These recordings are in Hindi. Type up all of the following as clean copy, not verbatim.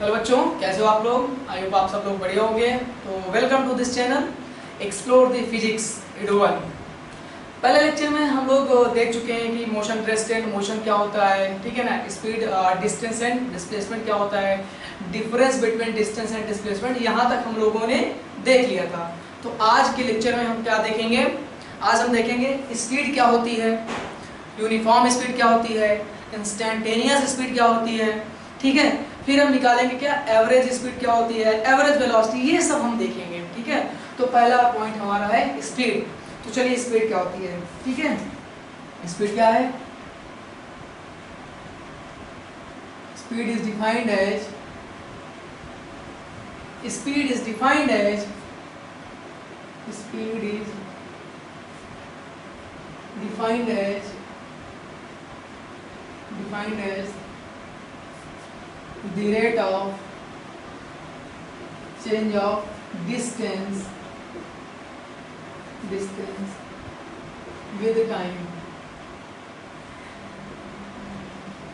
हेलो बच्चों, कैसे हो आप लोग? आई होप आप सब लोग बढ़िया होंगे। तो welcome to this channel explore the physics video 1। पहले लेक्चर में हम लोग देख चुके हैं कि मोशन रेस्ट एंड मोशन क्या होता है, ठीक है ना। स्पीड, डिस्टेंस एंड डिस्प्लेसमेंट क्या होता है, difference between distance and displacement, यहाँ तक हम लोगों ने देख लिया था। तो आज के लेक्चर में हम क्या देखेंगे? आज हम देखेंगे स्पीड क्या होती है, यूनिफॉर्म स्पीड क्या होती है, इंस्टेंटेनियस स्पीड क्या होती है, ठीक है। फिर हम निकालेंगे क्या एवरेज स्पीड क्या होती है, एवरेज वेलोसिटी, ये सब हम देखेंगे, ठीक है। तो पहला पॉइंट हमारा है स्पीड। तो चलिए स्पीड क्या होती है, ठीक है। स्पीड क्या है? Speed is defined as speed is defined as speed is defined as the rate of change of distance with time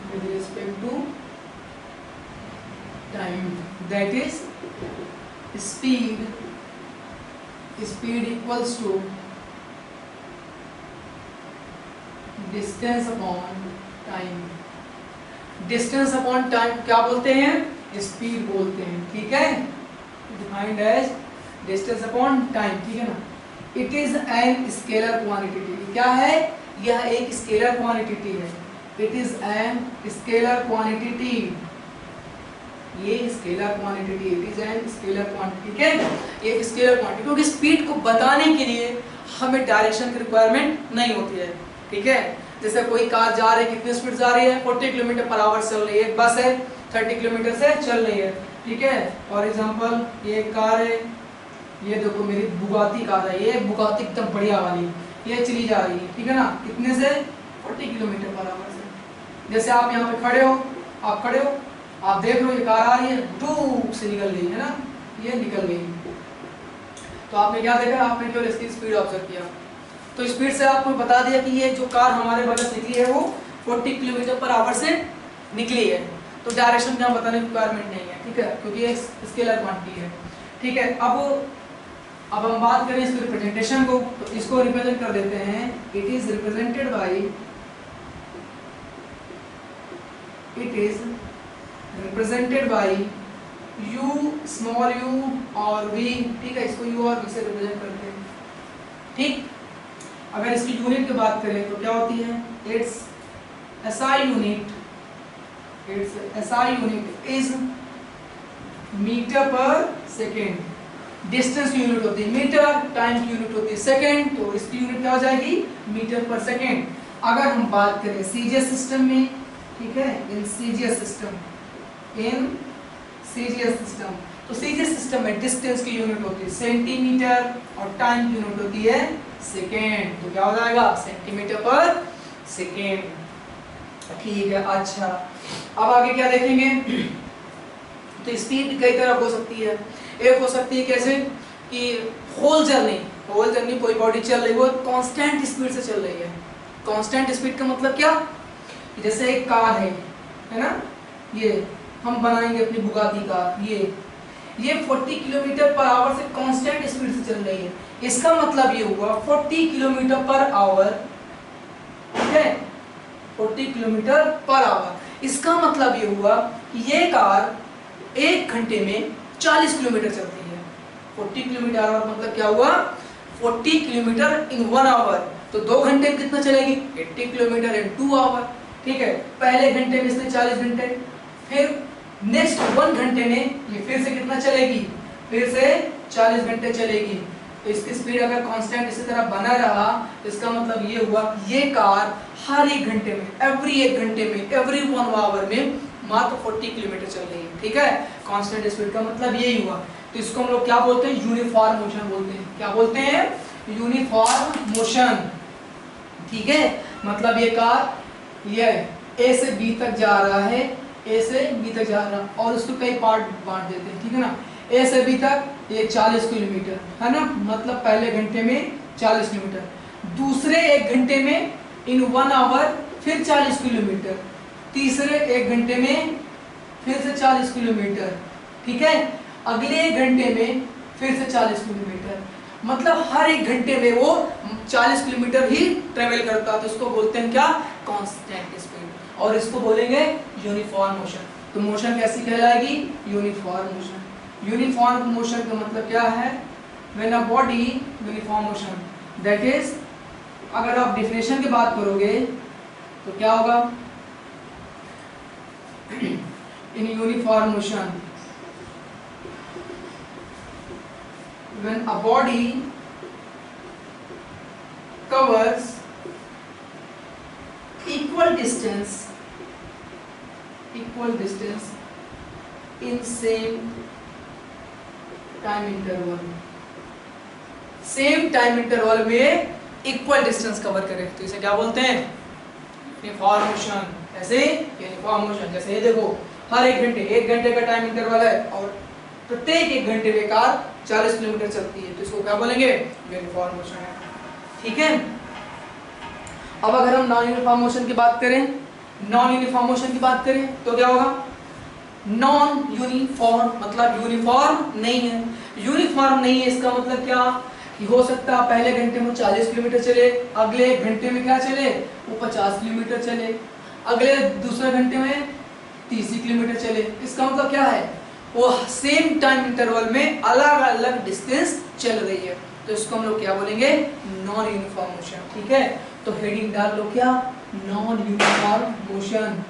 with respect to time, that is speed equals to distance upon time। Distance upon time क्या बोलते हैं? स्पीड बोलते हैं, ठीक है। Defined as distance upon time, ठीक है ना। It is an scalar quantity. क्या है? यह एक स्केलर क्वांटिटी है। It is an scalar quantity, ये scalar quantity, it is an scalar quantity, ठीक है। ये स्केलर क्वांटिटी, क्योंकि स्पीड को बताने के लिए हमें डायरेक्शन की रिक्वायरमेंट नहीं होती है, ठीक है। जैसे कोई कार जा रही है, कितनी स्पीड जा रही है? 40 किलोमीटर पर आवर चल रही है। एक बस है 30 किलोमीटर से चल रही है, ठीक है। फॉर एग्जांपल ये कार है, ये देखो मेरी बुगाती कार है, ये बुगाती एकदम बढ़िया वाली, ये चली जा रही है, ठीक है ना। कितने से? 40 किलोमीटर पर आवर से। जैसे आप यहाँ पे खड़े हो, आप देख रहे हो ये कार आ रही है, डूब से निकल गई है ना, ये निकल गई। तो आपने क्या देखा? आपने केवल इसकी स्पीड ऑब्जर्व किया। तो स्पीड से आपको बता दिया कि ये जो कार हमारे बगल से निकली है वो 40 किलोमीटर पर आवर से निकली है। तो डायरेक्शन का बताने की रिक्वायरमेंट नहीं है, ठीक है, क्योंकि ये स्केलर क्वांटिटी है, ठीक है। अब हम बात करें इसके रिप्रेजेंटेशन को, तो इसको रिप्रेजेंट कर देते हैं। It is represented by u, small u और v, ठीक है। इसको u और v से रिप्रेजेंट करते हैं, ठीक। अगर इसकी यूनिट की बात करें तो क्या होती है? Its SI unit is metre per second. Distance की यूनिट होती है मीटर, टाइम की यूनिट होती है सेकेंड, तो इसकी यूनिट क्या हो जाएगी? Metre per second. अगर हम बात करें सीजीएस सिस्टम में, ठीक है, इन सीजीएस सिस्टम, तो सीजीएस सिस्टम में डिस्टेंस की यूनिट होती है सेंटीमीटर और टाइम की यूनिट होती है सेकेंड। तो क्या हो जाएगा? सेंटीमीटर पर सेकेंड, ठीक है। अच्छा, अब आगे क्या देखेंगे? तो स्पीड कई तरह हो सकती है। एक हो सकती है कैसे कि होल जर्नी कोई बॉडी चल रही है, वो कांस्टेंट स्पीड से चल रही है। कांस्टेंट स्पीड का मतलब क्या? जैसे एक कार है ना, ये हम बनाएंगे अपनी बुगाती कार, ये 40 किलोमीटर पर आवर से कांस्टेंट स्पीड से चल रही है। इसका मतलब ये हुआ 40 किलोमीटर पर आवर, ठीक है, 40 किलोमीटर पर आवर। इसका मतलब ये हुआ कि ये कार 1 घंटे में 40 किलोमीटर चलती है। 40 किलोमीटर आवर मतलब क्या हुआ? 40 किलोमीटर इन 1 आवर। तो 2 घंटे में कितना चलेगी? 80 किलोमीटर इन 2 आवर, ठीक है। पहले घंटे में इसने 40 घंटे, फिर नेक्स्ट 1 घंटे में ये फिर से कितना चलेगी? फिर से 40 घंटे चलेगी। तो इसकी स्पीड अगर कांस्टेंट इसी तरह बना रहा, तो इसका मतलब ये हुआ ये कार हर 1 घंटे में, एवरी 1 घंटे में, एवरी 1 आवर में मात्र 40 किलोमीटर चल रही है, ठीक है। कांस्टेंट स्पीड का मतलब यही हुआ। तो इसको हम लोग क्या बोलते हैं? यूनिफॉर्म मोशन बोलते हैं। क्या बोलते हैं? यूनिफॉर्म मोशन, ठीक है। मतलब ये कार ये ए से बी तक जा रहा है, ए से बी तक जा रहा, और उसको कई पार्ट बांट देते हैं, ठीक है ना। ए से बी तक ये 40 किलोमीटर है ना, मतलब पहले घंटे में 40 किलोमीटर, दूसरे 1 घंटे में इन 1 आवर फिर 40 किलोमीटर, तीसरे 1 घंटे में फिर से 40 किलोमीटर, ठीक है। अगले घंटे में फिर से 40 किलोमीटर, मतलब हर एक घंटे में वो 40 किलोमीटर ही ट्रेवल करता है, तो इसको बोलते हैं क्या, कांस्टेंट स्पीड। और इसको बोलेंगे यूनिफॉर्म मोशन। तो मोशन कैसी कहलाएगी, यूनिफॉर्म मोशन। यूनिफॉर्म मोशन का मतलब क्या है, when a body uniform motion, that is, अगर आप डेफिनेशन की बात करोगे तो क्या होगा, in uniform motion when a body covers equal distance in same time interval, same time interval में इक्वल डिस्टेंस कवर करे, तो इसे क्या बोलते हैं, यूनिफॉर्म मोशन। ऐसे यूनिफॉर्म मोशन, जैसे ये देखो हर एक घंटे, 1 घंटे का टाइम इंटरवल है और प्रत्येक 1 घंटे में कार 40 किलोमीटर चलती है, तो इसको क्या बोलेंगे, यूनिफॉर्म मोशन है, ठीक है। अब अगर हम नॉन यूनिफॉर्म मोशन की बात करें, नॉन यूनिफॉर्म मोशन की बात करें तो क्या होगा, नॉन यूनिफॉर्म मतलब यूनिफॉर्म नहीं है। यूनिफॉर्म नहीं है इसका मतलब क्या, कि हो सकता है पहले घंटे में 40 किलोमीटर चले, अगले घंटे में क्या चले, वो 50 किलोमीटर चले, अगले दूसरे घंटे में 30 किलोमीटर चले। इसका मतलब क्या है, वो सेम टाइम इंटरवल में अलग अलग डिस्टेंस चल रही है, तो इसको हम लोग क्या बोलेंगे, नॉन यूनिफॉर्म मोशन, ठीक है। तो हेडिंग डाल लो क्या, non uniform motion,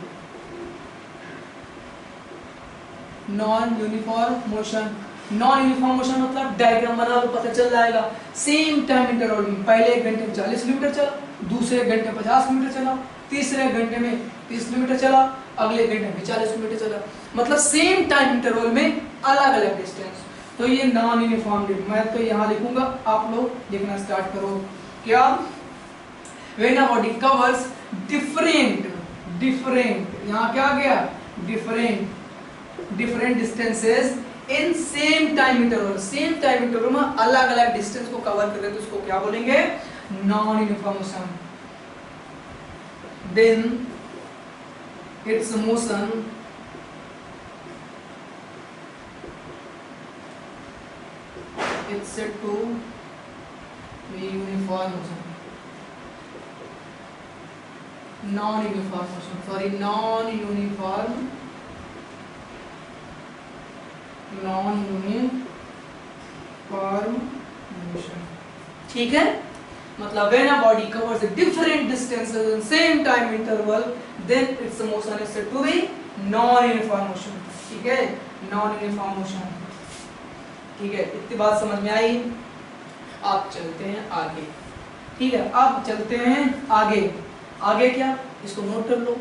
non uniform motion. Non uniform motion मतलब डायग्राम बना लो, पता चल जाएगा। सेम टाइम इंटरवल में पहले 1 घंटे में 40 किलोमीटर चला, दूसरे घंटे 50 किलोमीटर चला, तीसरे घंटे में 30 किलोमीटर चला, अगले घंटे में 40 किलोमीटर चला, मतलब सेम टाइम इंटरवल में अलग अलग डिस्टेंस। तो ये नॉन यूनिफॉर्म, मैं तो यहाँ लिखूंगा, आप लोग लिखना स्टार्ट करो। क्या, when a body covers different, यहाँ क्या आ गया, different distances in same time interval, same time interval में अलग अलग डिस्टेंस को कवर कर रहे, तो उसको क्या बोलेंगे, non uniform motion. Then its motion it's said to be uniform motion, non-uniform motion, sorry, non-uniform motion, ठीक है। मतलब when a body covers a different distances in same time interval, then its motion is said to be non-uniform motion, ठीक है, non-uniform motion, ठीक है। इतनी बात समझ में आई। आप चलते हैं आगे, ठीक है। अब चलते हैं आगे, आगे क्या, इसको नोट कर लो,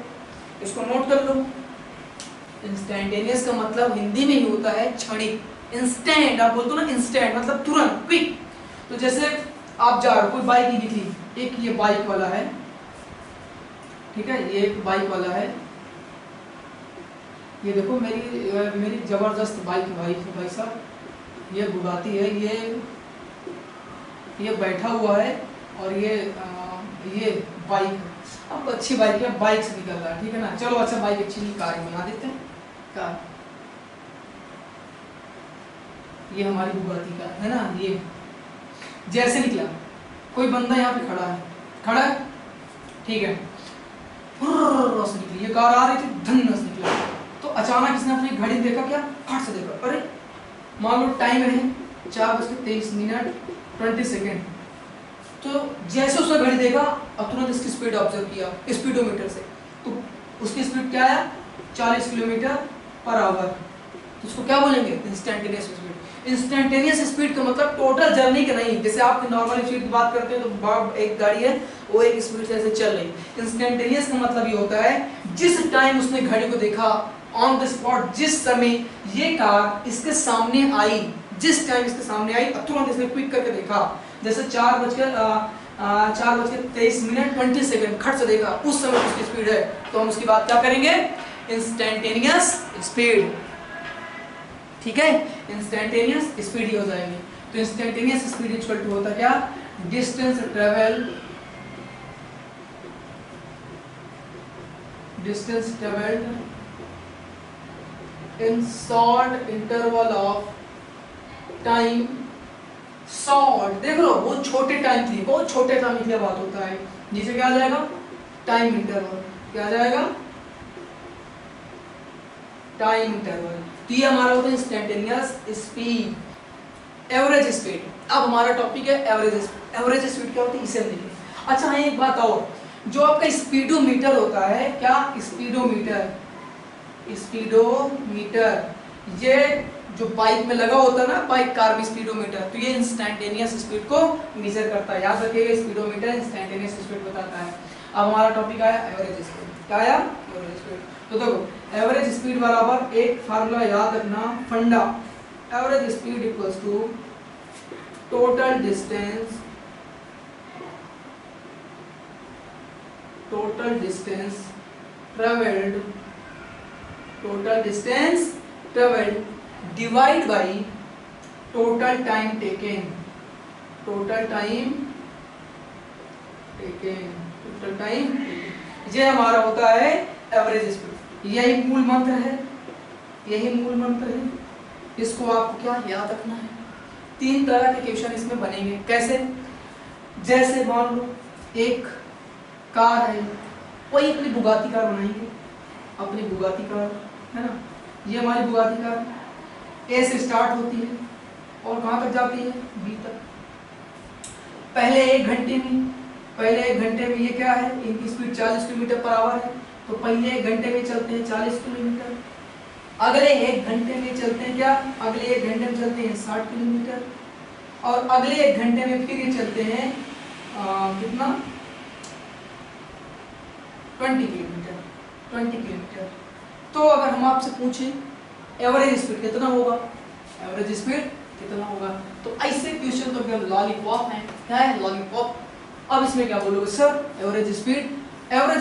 इसको नोट कर लो। इंस्टेंटेनियस का मतलब हिंदी में ही होता है क्षणिक, इंस्टेंट, आप बोलते हो ना इंस्टेंट मतलब तुरंत, क्विक। तो जैसे आप जा रहे हो, कोई बाइक ही निकली, एक ये बाइक वाला है, ठीक है, ये एक बाइक वाला है, ये देखो मेरी जबरदस्त बाइक है भाई साहब, ये बुगाती है, ये बैठा हुआ है और ये बाइक, अब अच्छी बाइक है, बाइक से निकल रहा है, ठीक है ना। चलो अच्छा बाइक अच्छी नहीं, कार बना देते हैं, कार, ये हमारी बुगाती का है ना। ये जैसे निकला, कोई बंदा यहाँ पे खड़ा है, ठीक है, से निकली ये कार, आ रही थी, धन से निकला, तो अचानक इसने अपनी घड़ी देखा, क्या फट से देखा, अरे मान लो टाइम है 4:23:20, तो जैसे उसने घड़ी देखा और तुरंत इसकी स्पीड ऑब्जर्व किया स्पीडोमीटर से, तो उसकी स्पीड क्या है, 40 किलोमीटर पर आवर, तो उसको क्या बोलेंगे, इंस्टेंटेनियस स्पीड। इंस्टेंटेनियस स्पीड का मतलब टोटल जर्नी का नहीं, जैसे आप नॉर्मल स्पीड की बात करते हैं तो एक गाड़ी है वो एक स्पीड से ऐसे चल रही, इंस्टेंटेनियस का मतलब ये होता है जिस टाइम उसने घड़ी को देखा ऑन द स्पॉट, जिस समय ये कार इसके सामने आई, जिस टाइम इसके सामने आई तुरंत इसने क्विक करके देखा, जैसे 4:23:20 खट से देखा, उस समय उसकी स्पीड है, तो हम उसकी बात क्या करेंगे, इंस्टेंटेनियस स्पीड, ठीक है, इंस्टेंटेनियस स्पीड ही हो जाएगी। तो इंस्टेंटेनियस स्पीड इक्वल टू होता क्या, distance travelled in short interval of time. Short देख लो, बहुत छोटे टाइम के लिए, बहुत छोटे टाइम के लिए बात होता है, जिसे क्या आ जाएगा, टाइम इंटरवल। क्या आ जाएगा, टाइम इंटरवल। तो ये हमारा होता है इंस्टेंटेनियस स्पीड, एवरेज स्पीड। अब हमारा टॉपिक है एवरेज स्पीड। एवरेज स्पीड क्या होती है, इसे हम देखेंगे। अच्छा हाँ, एक बात और, जो आपका स्पीडोमीटर होता है, क्या स्पीडोमीटर, स्पीडोमीटर ये जो बाइक में लगा होता है ना, बाइक कार में स्पीडोमीटर, तो ये इंस्टेंटेनियस स्पीड को मेजर करता है। याद रखिएगा, स्पीडोमीटर इंस्टेंटेनियस स्पीड बताता है। अब हमारा टॉपिक आया एवरेज स्पीड। क्या आया, एवरेज स्पीड। तो देखो, एवरेज स्पीड बराबर एक फार्मूला याद रखना, फंडा, average speed equals to total distance, total distance travelled, total distance travelled divide by total time taken, total time taken, total time taken. ये हमारा होता है एवरेज स्पीड। यही मूल मंत्र है, यही मूल मंत्र है। इसको आपको क्या याद रखना है। तीन तरह के क्वेश्चन इसमें बनेंगे। कैसे, जैसे मान लो एक कार है, वही अपनी बुगाती कार बनाएंगे, अपनी बुगाती कार है ना, ये हमारी बुगाती कार ए से स्टार्ट होती है और कहाँ तक जाती है, बी तक। पहले एक घंटे में ये क्या है, इनकी स्पीड 40 किलोमीटर पर आवर है, तो पहले एक घंटे में चलते हैं 40 किलोमीटर, अगले एक घंटे में चलते हैं क्या, अगले एक घंटे में चलते हैं 60 किलोमीटर, और अगले एक घंटे में फिर ये चलते हैं कितना, 20 किलोमीटर। तो अगर हम आपसे पूछें एवरेज स्पीड कितना होगा, एवरेज स्पीड कितना होगा, तो ऐसे क्वेश्चन तो क्या लॉलीपॉप है, क्या है, लॉलीपॉप। अब इसमें क्या बोलोगे सर, एवरेज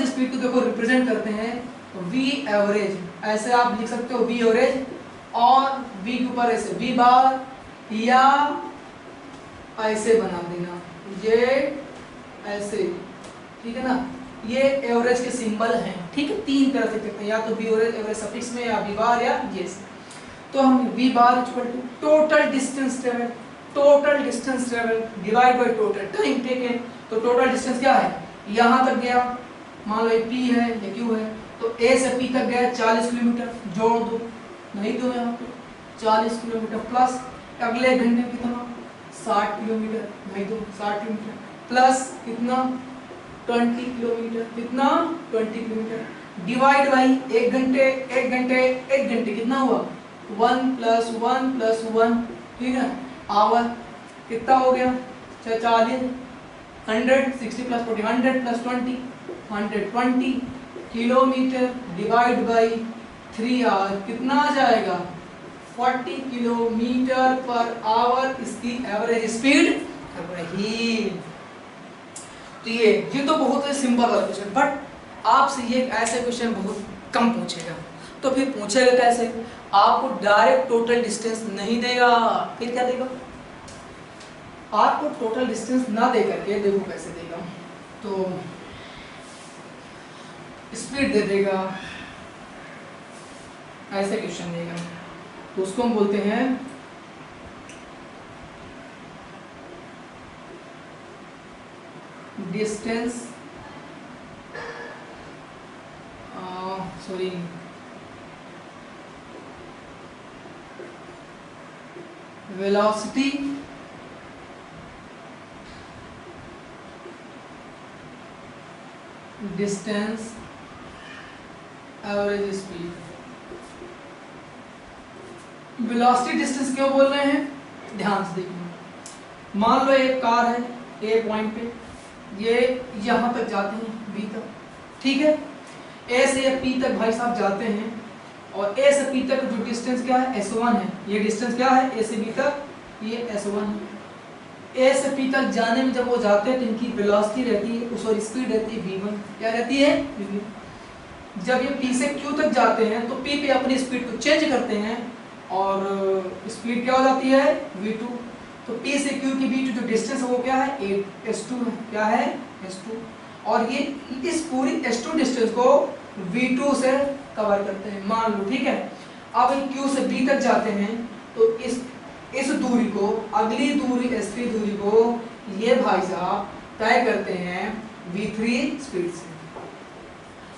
स्पीड को देखो रिप्रेजेंट करते हैं वी एवरेज, ऐसे आप लिख सकते हो वी एवरेज, और वी के ऊपर ऐसे वी बार, या ऐसे बना देना ये ऐसे, ठीक है ना, ये एवरेज के सिंबल हैं, ठीक है। तीन तरह से लिखते हैं, या तो वी एवरेज सफिक्स में, या वी बार, या ये। तो हम v bar equal to total distance travel divide by total time taken. तो टोटल डिस्टेंस क्या है, यहाँ तक गया, मान लो ये पी है, ये क्यू है, तो ए से पी तक गया 40 किलोमीटर, जोड़ दो, नहीं दो यहाँ पे 40 किलोमीटर, प्लस अगले घंटे में कितना 60 किलोमीटर, नहीं दो 60 किलोमीटर, प्लस कितना 20 किलोमीटर, कितना 20 किलोमीटर, डिवाइड बाई एक घंटे कितना हुआ 1 + 1 + 1, ठीक है। आवर कितना हो गया 40, 100, 60 + 40, 100 + 20, 120 किलोमीटर डिवाइड बाई 3 आवर, कितना आ जाएगा 40 किलोमीटर पर आवर, इसकी एवरेज स्पीड रही। तो ये तो बहुत ही सिंपल वाला क्वेश्चन, बट आपसे ये ऐसे क्वेश्चन बहुत कम पूछेगा। तो फिर पूछेगा कैसे, आपको डायरेक्ट टोटल डिस्टेंस नहीं देगा, फिर क्या देगा, आपको टोटल डिस्टेंस ना दे करके देखो कैसे देगा, तो स्पीड दे देगा, ऐसे क्वेश्चन देगा, तो उसको हम बोलते हैं distance, sorry velocity distance average speed. Velocity distance क्यों बोल रहे हैं, ध्यान से देखना। मान लो एक कार है, ए पॉइंट पे, ये यहाँ तक जाते हैं बी तक, ठीक है। ए से पी तक भाई साहब जाते हैं, और ए से पी तक जो डिस्टेंस क्या है S1 है, ये डिस्टेंस क्या है ए से बी तक, ये S1 है। ए से पी तक जाने में जब वो जाते हैं तो इनकी वेलोसिटी रहती है, सॉरी स्पीड रहती है V1, क्या रहती है V1। जब ये पी से क्यू तक जाते हैं तो पी पे अपनी स्पीड को चेंज करते हैं और स्पीड क्या हो जाती है V2। तो P से Q के बीच जो डिस्टेंस है वो क्या है S2 है, क्या है S2, और ये इस पूरी S2 डिस्टेंस को V2 से कवर करते हैं, मान लो, ठीक है। अब Q से B तक जाते हैं तो इस दूरी को, अगली दूरी S3 दूरी को ये भाई साहब तय करते हैं V3 स्पीड से।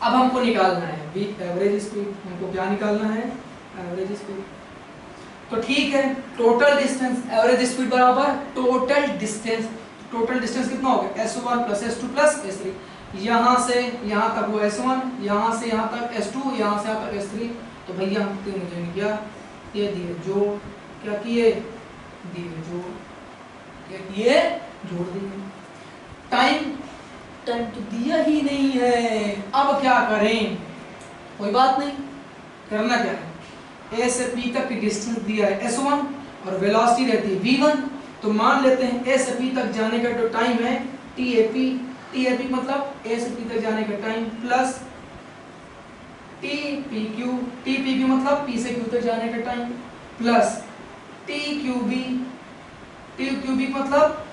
अब हमको निकालना है एवरेज स्पीड। हमको क्या निकालना है? Average speed. तो ठीक है, टोटल डिस्टेंस एवरेज स्पीड बराबर टोटल डिस्टेंस। टोटल डिस्टेंस कितना हो गया? S1 plus S2 plus S3। यहाँ से यहाँ तक वो S1, यहाँ से यहाँ तक S2, यहाँ से यहाँ तक S3। तो भैया हम मुझे नहीं किया, ये दिए जोड़, क्या किए? दिए जोड़, क्या किए? जोड़ दिए। टाइम तो दिया ही नहीं है, अब क्या करें? कोई बात नहीं, करना क्या है? A से P तक की डिस्टेंस दिया है S1 और वेलोसिटी रहती है V1। तो मान लेते हैं A से P तक जाने का जो टाइम है TAP मतलब A से P तक जाने का टाइम प्लस TPQ मतलब P से Q तक जाने का टाइम प्लस TQB मतलब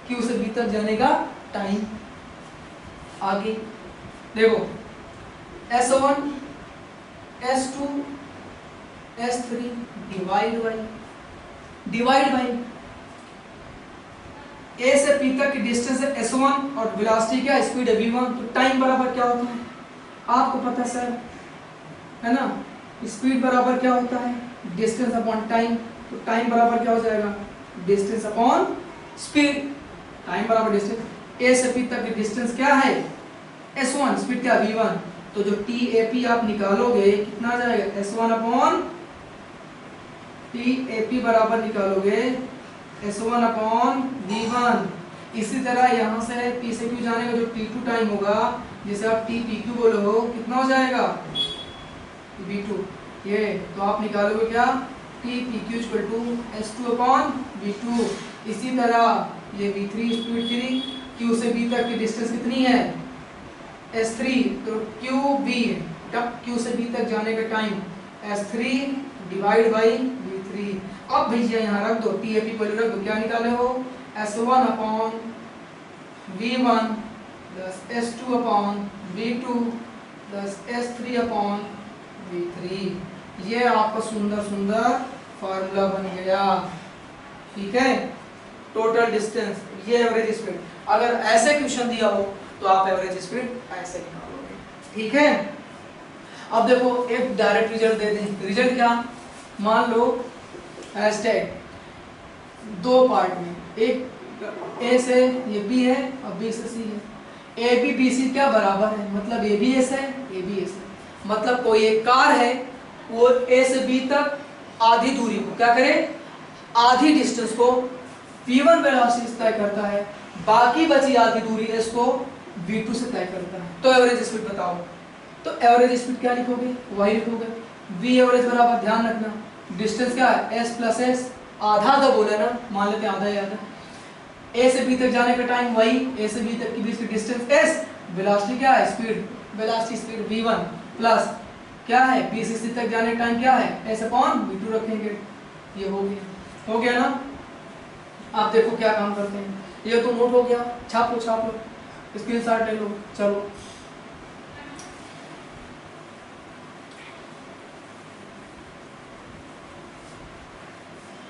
Q से B तक जाने का टाइम। आगे देखो S1 S2 S3 divide by A से P तक की डिस्टेंस है S1 और वेलोसिटी क्या? स्पीड है V1। तो टाइम बराबर क्या होता है? आपको पता है सर, है ना? स्पीड बराबर क्या होता है? Distance upon time. तो टाइम बराबर क्या हो जाएगा? Distance upon speed. टाइम बराबर डिस्टेंस। A से P तक की डिस्टेंस क्या है? S1, स्पीड क्या? V1। तो जो TAP आप निकालोगे कितना आ जाएगा? S1 अपॉन TAP बराबर निकालोगे S1 अपॉन V1। इसी तरह यहाँ से P से Q जाने का जो T2 टाइम होगा, जिसे आप TPQ बोलो, कितना हो जाएगा? V2। ये तो आप निकालोगे क्या? TPQ equal to S2 upon V2। इसी तरह ये V3 स्पीड थी, Q से B तक की डिस्टेंस कितनी है? S3। तो QB तब Q से B तक जाने का time S3 divide by V3। अब भैया यहाँ रख दो, TAP वैल्यू रख दो। क्या निकाले हो? S1 upon V1 plus S2 upon V2 plus S3 upon V3। ये आपका सुंदर फार्मूला बन गया। ठीक है, टोटल डिस्टेंस, ये एवरेज स्पीड। अगर ऐसे क्वेश्चन दिया हो तो आप एवरेज स्पीड ऐसे निकालोगे। ठीक है, अब देखो एक डायरेक्ट रिजल्ट दे दें। रिजल्ट क्या? मान लो हैशटैग दो पार्ट में, एक A से ये B है और B से C है। AB BC क्या बराबर है? मतलब ABS है, ABS है। मतलब कोई एक कार है, वो A से B तक आधी दूरी को क्या करे? आधी डिस्टेंस को V1 वेलोसिटी से तय करता है, बाकी बची आधी दूरी S को V2 से तय करता है। तो एवरेज स्पीड बताओ। तो एवरेज स्पीड क्या लिखोगे? वही लिखोगे। V एवरेज बराबर, ध्यान रखना डिस्टेंस क्या है? S प्लस S, आधा तो बोले ना, मान लेते हैं आधा ही आधा। A से B तक जाने का टाइम वही, A से B तक की बीच की डिस्टेंस S, वेलोसिटी क्या है? Speed, velocity speed V1 plus क्या है? B से C तक जाने का टाइम क्या है? S अपॉन V2 रखेंगे। ये हो गया ना? आप देखो क्या काम करते हैं। ये तो नोट हो गया, छाप लो स्क्रीनशॉट ले लो। चलो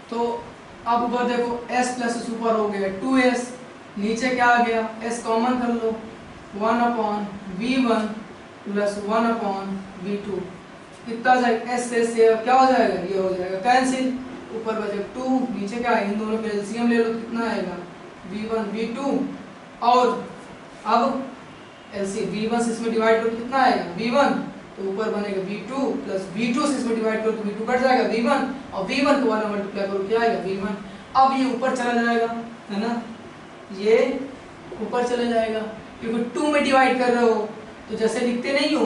तो अब ऊपर देखो S प्लस S ऊपर हो गया 2S, नीचे क्या आ गया? S कॉमन कर लो, 1 upon V1 plus 1 upon V2। कितना जाएगा? S से क्या हो जाएगा? ये हो जाएगा कैंसिल, ऊपर बचे 2, नीचे क्या है? इन दोनों का एलसीएम ले लो, कितना आएगा? V1 V2। और अब एलसीएम V1 से इसमें डिवाइड करो तो कितना आएगा? V1। तो ऊपर बनेगा V2 प्लस V2 से इसमें डिवाइड करो तो V2 कट जाएगा V1, और V1 को 1 मल्टीप्लाई करो क्या आएगा? V1। अब ये ऊपर चला जाएगा, है ना? ये ऊपर चले जाएगा क्योंकि 2 में डिवाइड कर रहे हो। तो जैसे लिखते नहीं हो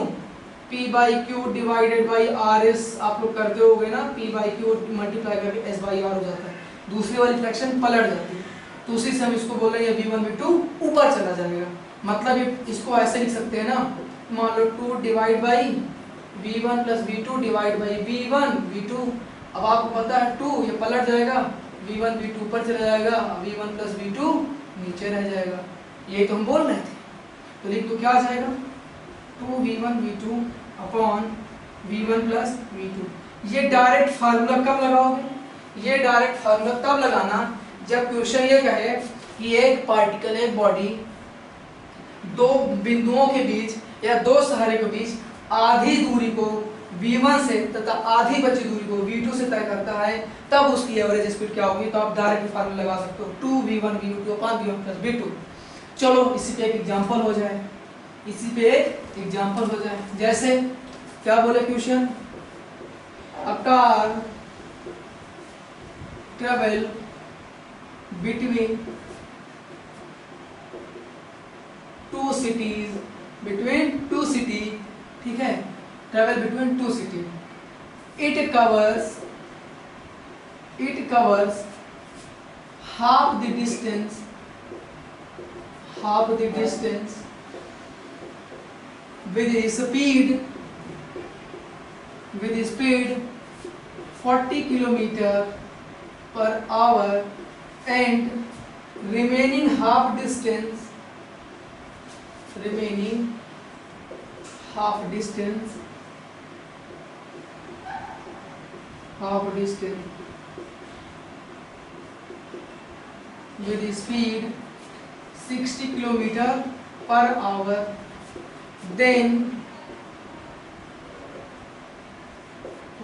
P by Q divided by RS, आप लोग करते होगे ना, P बाई क्यू मल्टीप्लाई करके S बाई R हो जाता है, दूसरी वाली फ्रैक्शन पलट जाती है। तो उसी से हम इसको बोल रहे हैं V1 V2 ऊपर चला जाएगा। मतलब ये इसको ऐसे लिख सकते हैं ना, मान लो 2 divide by V1 plus V2 divide by V1 V2। अब आपको पता है 2 ये पलट जाएगा, V1 V2 ऊपर चला जाएगा, V1 प्लस V2 नीचे रह जाएगा। यही तो हम बोल रहे थे। तो लिख दो क्या आ जाएगा? 2V1 V2 upon V1 plus V2। ये डायरेक्ट फार्मूला कब लगाओगे? ये डायरेक्ट फार्मूला तब लगाना जब क्वेश्चन ये कहे कि एक पार्टिकल, एक बॉडी दो बिंदुओं के बीच या दो सहारे के बीच आधी दूरी को V1 से तथा आधी बची दूरी को V2 से तय करता है, तब उसकी एवरेज स्पीड क्या होगी? तो आप डायरेक्ट फार्मूला लगा सकते हो 2V1 V2 upon V1 plus V2। चलो इसी पे एक एग्जांपल हो जाए, इसी पे एक एग्जांपल हो जाए। जैसे क्या बोले question, a car travel between two cities, ठीक है, travel between two cities, it covers half the distance with a speed 40 km per hour, and remaining half distance with a speed 60 km per hour, then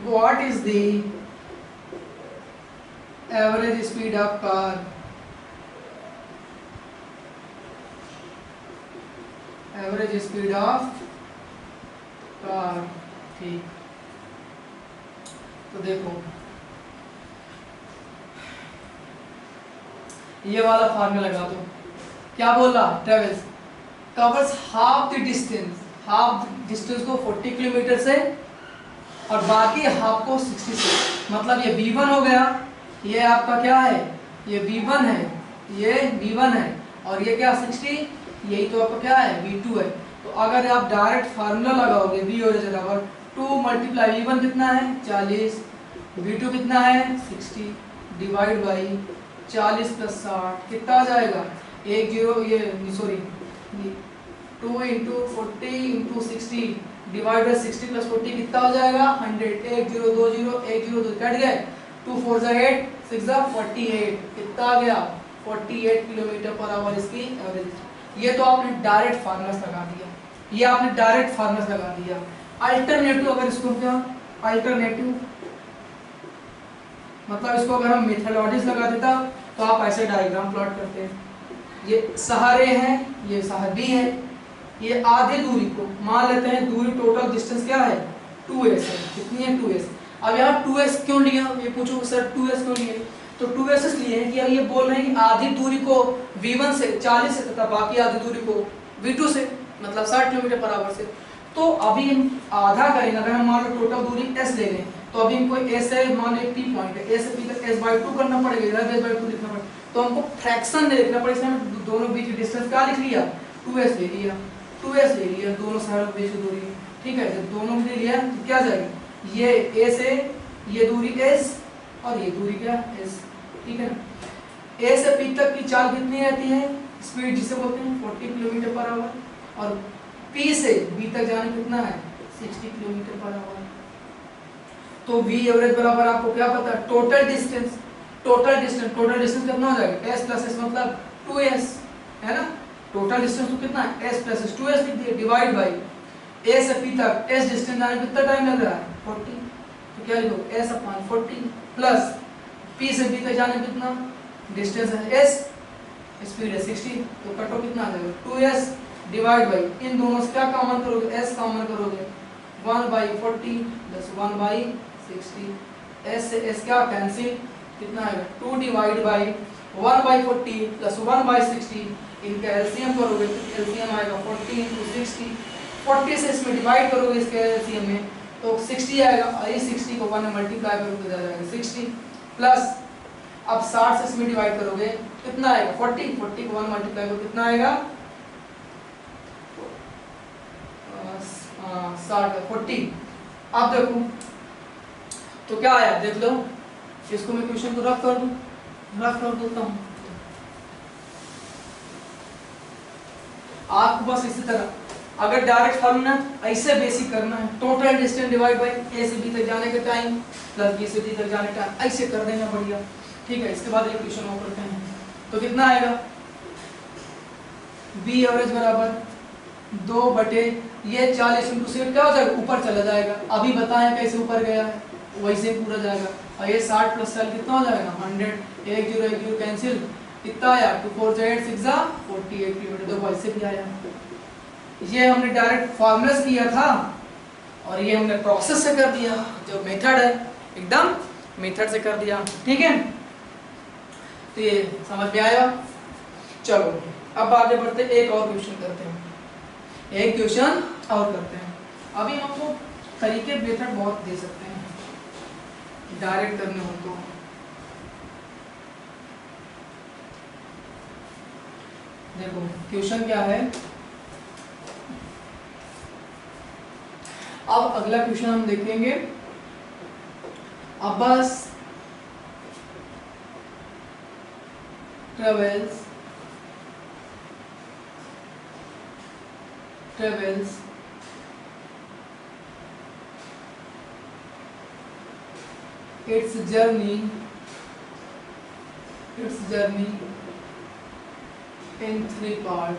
what is the average speed of car? Average speed of car, ठीक। तो देखो ये वाला फार्मूला लगा दो। क्या बोल रहा? Travels covers half the distance को 40 किलोमीटर से और बाकी हाफ को 60 से। मतलब ये V1 हो गया, ये आपका क्या है? ये V1 है, ये V1 है, और ये क्या 60, यही तो आपका क्या है? V2 है। तो अगर आप डायरेक्ट फार्मूला लगाओगे V और बराबर 2 मल्टीप्लाई V1 कितना है? 40, V2 कितना है? 60 डिवाइड बाई 40 प्लस 60 कितना आ जाएगा? 2 into 40 into 60 divide by 60 plus 40 कितना हो जाएगा? 100। 1020 कट गए, 2 4 जा 8, 6 जा 48, कितना आ गया? 48 किलोमीटर पर आवर इसकी एवरेज। ये तो आपने डायरेक्ट फार्मूला लगा दिया, ये आपने डायरेक्ट फार्मूला लगा दिया। अल्टरनेटिव अगर इसको क्या अल्टरनेटिव मतलब इसको अगर हम मेथडोलॉजीज लगा देता तो आप ऐसे डायग्राम प्लॉट करते हैं। ये सहारे हैं, ये सहारे भी है, ये आधे दूरी को मान लेते हैं, दूरी टोटल डिस्टेंस क्या है? 2s है। कितनी है? 2s। अब यहाँ 2s क्यों लिया? ये पूछो सर 2s क्यों लिए? तो 2s इसलिए है कि अब ये बोल रहे हैं कि आधी दूरी को v1 से 40 से तथा बाकी आधी दूरी को v2 से, मतलब 60 किलोमीटर पर आवर से। तो अभी हम आधा करेंगे। अगर हम मान लो टोटल दूरी s ले लें तो अभी हमको a से मान लो p पॉइंट है, a से p तक s/2 करना पड़ेगा, इधर s/2 लिखना पड़ेगा। तो हमको फ्रैक्शन में लिखना पड़ेगा। इसमें दोनों बीच की डिस्टेंस क्या लिख लिया? 2s ले लिया, 2s ले लिया, दोनों साइड के बीच की दूरी, ठीक है। जब दोनों ले लिया तो क्या जाएगी? ये a से ये दूरी s और ये दूरी क्या? s, ठीक है ना। a से p तक की चाल कितनी रहती है? स्पीड जिसे बोलते हैं 40 किलोमीटर पर आवर, और p से b तक जाने कितना है? 60 किलोमीटर पर आवर। तो v एवरेज बराबर आपको क्या पता है? टोटल डिस्टेंस कितना हो जाएगा? s प्लस s मतलब 2s है ना। टोटल डिस्टेंस तो कितना है? s प्लस s 2s लिख दिया डिवाइड बाई a से p तक s डिस्टेंस जाने कितना टाइम लग रहा है? 40। तो क्या लिखो? s अपॉन 40 प्लस p से b तक जाने कितना डिस्टेंस है? s, स्पीड है 60। तो कटो कितना आ जाएगा? 2s डिवाइड बाई, इन दोनों से क्या कॉमन करोगे? s कॉमन करोगे, 1/40 प्लस 1/60। s से s क्या कैंसिल, कितना आएगा? 2 डिवाइड बाई 1/40 प्लस 1/60। इनका एलसीएम करोगे तो एलसीएम आएगा 40 इंटू 60। 40 से इसमें डिवाइड करोगे इसके एलसीएम में तो 60 आएगा, और ये 60 को 1 में मल्टीप्लाई करोगे तो जाएगा 60 प्लस अब 60 से इसमें डिवाइड करोगे कितना आएगा? 40 को 1 मल्टीप्लाई करोगे कितना आएगा? 40। अब देखो तो क्या आया देख लो, इसको मैं क्वेश्चन को रफ कर देता हूँ। आपको बस इसी तरह अगर डायरेक्ट फार्मूला ऐसे बेसिक करना है, टोटल डिस्टेंस डिवाइड बाय ए से बी तक जाने का टाइम प्लस बी से डी तक जाने का टाइम, ऐसे कर देना बढ़िया। ठीक है, इसके बाद इक्वेशन और करते हैं तो कितना आएगा, बी एवरेज बराबर 2 बटे ये 40 इंटू 60 क्या हो जाएगा, ऊपर चला जाएगा। अभी बताएं कैसे ऊपर गया है, वैसे ही पूरा जाएगा। और ये 60 प्लस सेल कितना हो जाएगा 100, 1 0 कैंसिल, कितना आया 2 4 8 6 48 किलोमीटर। देखो ऐसे भी आया। ये हमने डायरेक्ट फार्मूला से किया था और ये हमने प्रोसेस से कर दिया, जो मेथड है एकदम मेथड से कर दिया। ठीक है, तो ये समझ में आया। चलो अब आगे बढ़ते, एक और क्वेश्चन करते हैं, एक क्वेश्चन और करते हैं। अभी हमको तरीके मेथड बहुत दे सकते हैं डायरेक्ट करने हो तो। देखो क्वेश्चन क्या है, अब अगला क्वेश्चन हम देखेंगे। Abbas travels 'its journey in 3 part,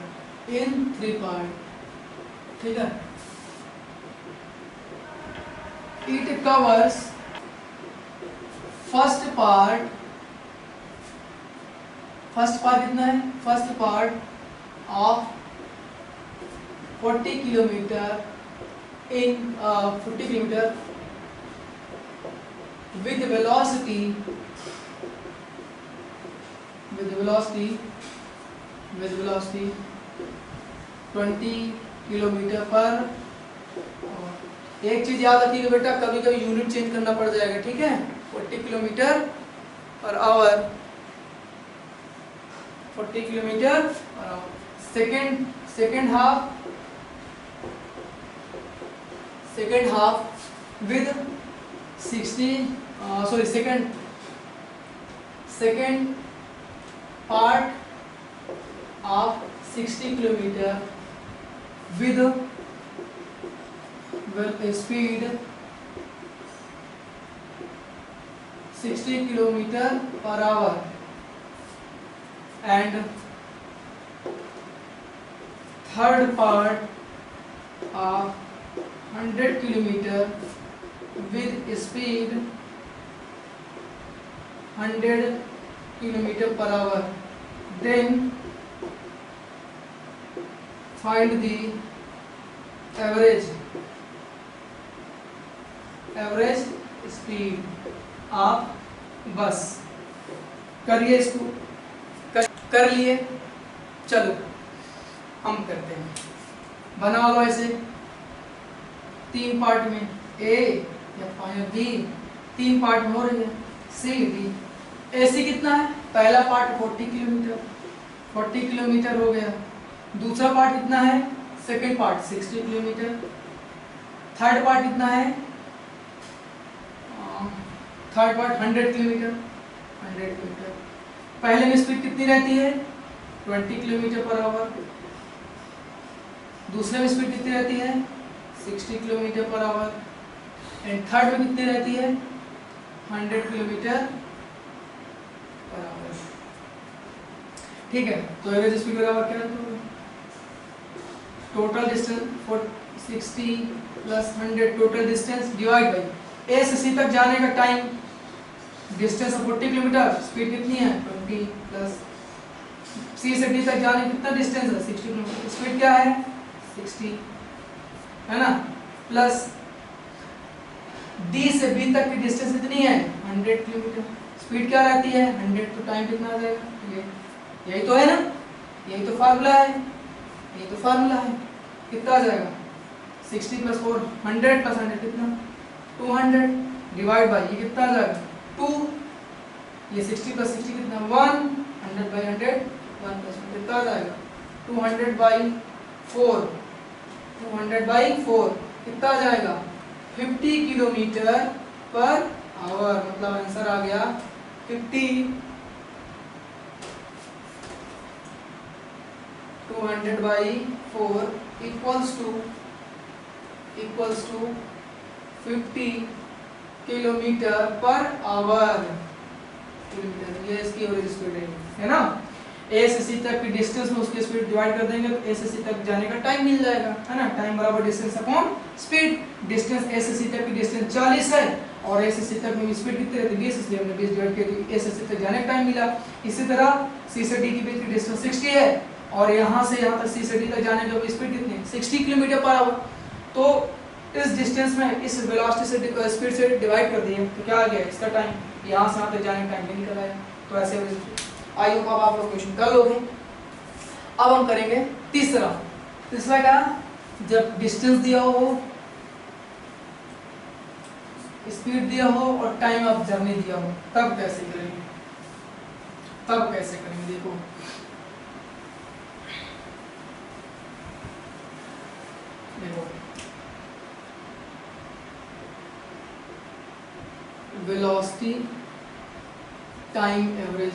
ठीक है। It covers फर्स्ट पार्ट कितना है, first part of 40 kilometre in 40 kilometre with velocity 20 kilometre पर। एक चीज याद रखिएगा बेटा, कभी कभी यूनिट चेंज करना पड़ जाएगा। ठीक है, 40 kilometre per our, 40 kilometre per our. Second half with 60 second part of 60 kilometre with speed 60 kilometre per our and third part of 100 kilometre with speed 100 kilometer per hour, then find the average speed of bus। करिए इसको, कर लिए। चलो हम करते हैं, बना लो ऐसे 3 पार्ट में, ए या बी 3 पार्ट में हो रही है, सी डी। एसी कितना है, पहला पार्ट 40 किलोमीटर हो गया। दूसरा पार्ट कितना है, second part 60 kilometre. Third part कितना है, थर्ड पार्ट 100 किलोमीटर। पहले में स्पीड कितनी रहती है 20 किलोमीटर पर आवर, दूसरे में स्पीड कितनी रहती है 60 kilometre per our, and third में कितनी रहती है 100 किलोमीटर पर आवर। ठीक है, तो एवरेज स्पीड बराबर क्या है, total distance 60 plus 100 total distance divide by a से सी तक जाने का टाइम, डिस्टेंस 40 किलोमीटर, स्पीड कितनी है 20 प्लस सी से डी तक जाने कितना डिस्टेंस है 60 किलोमीटर, स्पीड क्या है 60 है ना, प्लस डी से बी तक की डिस्टेंस कितनी है 100 किलोमीटर, स्पीड क्या रहती है 100, तो टाइम कितना आ जाएगा, यही तो है ना, यही तो फार्मूला है, कितना आ जाएगा 60 प्लस 4 100 प्लस 100 कितना 200 डिवाइड बाई ये कितना आ जाएगा 2, ये 60 प्लस 60 कितना 1, 100 बाई 100 1 प्लस 1 कितना आ जाएगा 200 बाई 4 कितना आ जाएगा 50 किलोमीटर पर आवर, मतलब आंसर आ गया 50 200/4 equals to 50 kilometre per hour. Kilometre, ये इसकी एवरेज स्पीड है ना। ए से सी तक की डिस्टेंस में उसकी स्पीड डिवाइड कर देंगे तो ए से सी तक जाने का टाइम मिल जाएगा, है ना। टाइम बराबर डिस्टेंस अपॉन स्पीड। डिस्टेंस ए से सी तक की डिस्टेंस 40 है और ए से सी तक में स्पीड कितनी रहती है 20, इसलिए हमने 20 डिवाइड किया तो ए से सी तक जाने का टाइम मिला। इसी तरह सी से डी के बीच की डिस्टेंस 60 है और यहाँ से यहाँ तक सी से डी तक जाने की स्पीड कितनी है 60 किलोमीटर पर आवर। तो इस डिस्टेंस में इस वेलोसिटी से स्पीड से डिवाइड कर दिए तो क्या आ गया इसका टाइम, यहाँ से यहाँ तक जाने का टाइम भी निकल आया। तो ऐसे आई होप अब आप लोग क्वेश्चन कर लोगे। अब हम करेंगे तीसरा क्या, जब डिस्टेंस दिया हो, स्पीड दिया हो और टाइम ऑफ जर्नी दिया हो तब कैसे करेंगे, देखो वेलोसिटी टाइम एवरेज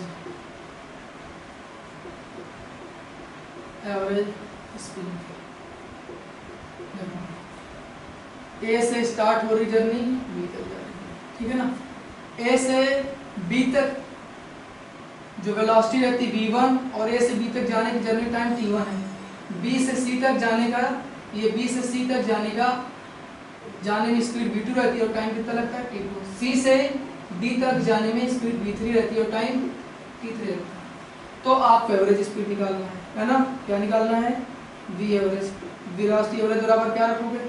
स्पीड। ए से स्टार्ट हो रही जर्नी, बी तक जा रही है, ठीक है ना। ए से बी तक जो वेलोसिटी रहती है v1 और ए से बी तक जाने की जर्नी टाइम t1 है। बी से सी तक जाने का, ये बी से सी तक जाने में स्पीड v2 रहती है और टाइम कितना लगता है t2। सी से डी तक जाने में स्पीड v3 रहती है और टाइम t3 रहता है। तो आपको एवरेज स्पीड निकालना है ना। क्या निकालना है, v एवरेज। वेलोसिटी एवरेज बराबर क्या रखोगे,